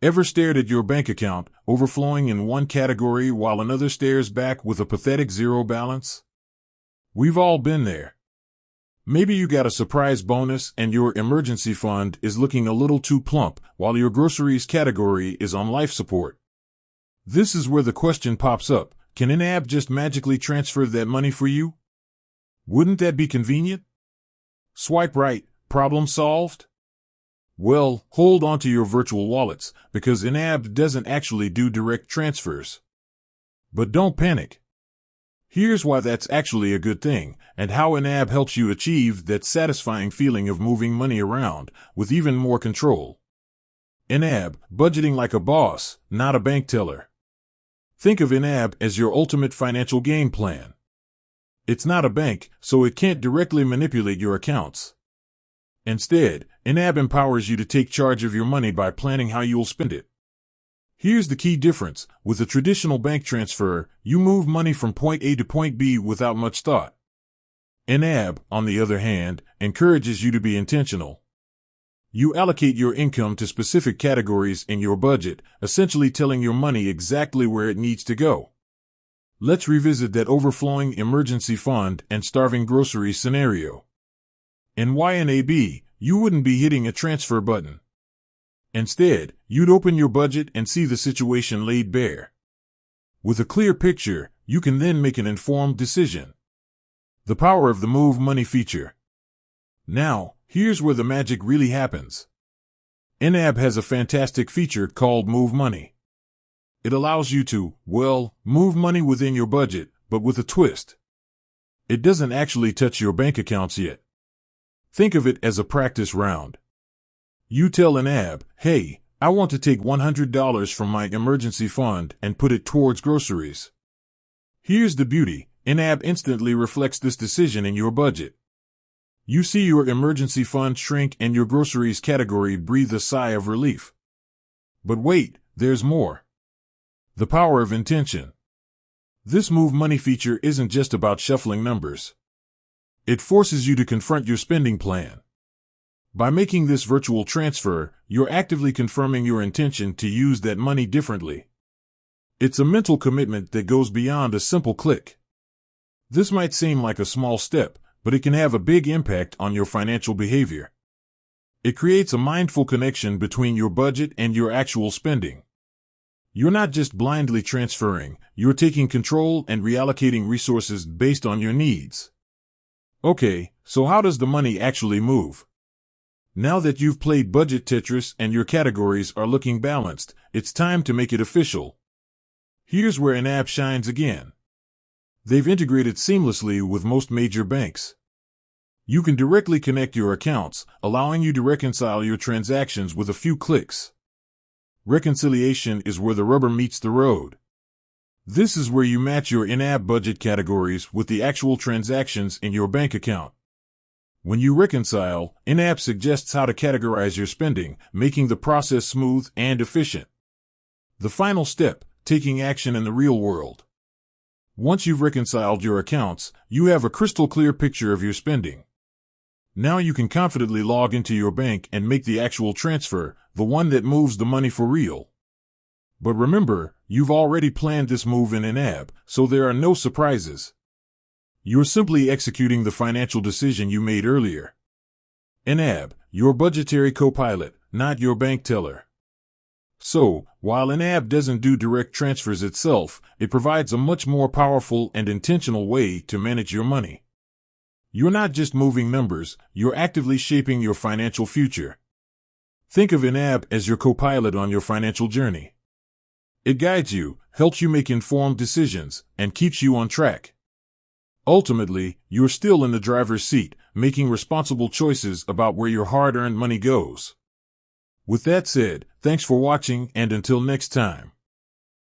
Ever stared at your bank account, overflowing in one category while another stares back with a pathetic zero balance? We've all been there. Maybe you got a surprise bonus and your emergency fund is looking a little too plump while your groceries category is on life support. This is where the question pops up. Can YNAB just magically transfer that money for you? Wouldn't that be convenient? Swipe right, problem solved? Well, hold on to your virtual wallets, because YNAB doesn't actually do direct transfers. But don't panic. Here's why that's actually a good thing, and how YNAB helps you achieve that satisfying feeling of moving money around, with even more control. YNAB, budgeting like a boss, not a bank teller. Think of YNAB as your ultimate financial game plan. It's not a bank, so it can't directly manipulate your accounts. Instead, YNAB empowers you to take charge of your money by planning how you'll spend it. Here's the key difference. With a traditional bank transfer, you move money from point A to point B without much thought. YNAB, on the other hand, encourages you to be intentional. You allocate your income to specific categories in your budget, essentially telling your money exactly where it needs to go. Let's revisit that overflowing emergency fund and starving groceries scenario. In YNAB, you wouldn't be hitting a transfer button. Instead, you'd open your budget and see the situation laid bare. With a clear picture, you can then make an informed decision. The power of the Move Money feature. Now, here's where the magic really happens. YNAB has a fantastic feature called Move Money. It allows you to, move money within your budget, but with a twist. It doesn't actually touch your bank accounts yet. Think of it as a practice round. You tell YNAB, hey, I want to take $100 from my emergency fund and put it towards groceries. Here's the beauty. YNAB instantly reflects this decision in your budget. You see your emergency fund shrink and your groceries category breathe a sigh of relief. But wait, there's more. The power of intention. This Move Money feature isn't just about shuffling numbers. It forces you to confront your spending plan. By making this virtual transfer, you're actively confirming your intention to use that money differently. It's a mental commitment that goes beyond a simple click. This might seem like a small step, but it can have a big impact on your financial behavior. It creates a mindful connection between your budget and your actual spending. You're not just blindly transferring, you're taking control and reallocating resources based on your needs. Okay, so how does the money actually move? Now that you've played budget Tetris and your categories are looking balanced, it's time to make it official. Here's where YNAB shines again. They've integrated seamlessly with most major banks. You can directly connect your accounts, allowing you to reconcile your transactions with a few clicks. Reconciliation is where the rubber meets the road. This is where you match your YNAB budget categories with the actual transactions in your bank account. When you reconcile, YNAB suggests how to categorize your spending, making the process smooth and efficient. The final step, taking action in the real world. Once you've reconciled your accounts, you have a crystal clear picture of your spending. Now you can confidently log into your bank and make the actual transfer, the one that moves the money for real. But remember, you've already planned this move in YNAB, so there are no surprises. You're simply executing the financial decision you made earlier. YNAB, your budgetary co-pilot, not your bank teller. So, while YNAB doesn't do direct transfers itself, it provides a much more powerful and intentional way to manage your money. You're not just moving numbers, you're actively shaping your financial future. Think of YNAB as your co-pilot on your financial journey. It guides you, helps you make informed decisions, and keeps you on track. Ultimately, you're still in the driver's seat, making responsible choices about where your hard-earned money goes. With that said, thanks for watching, and until next time.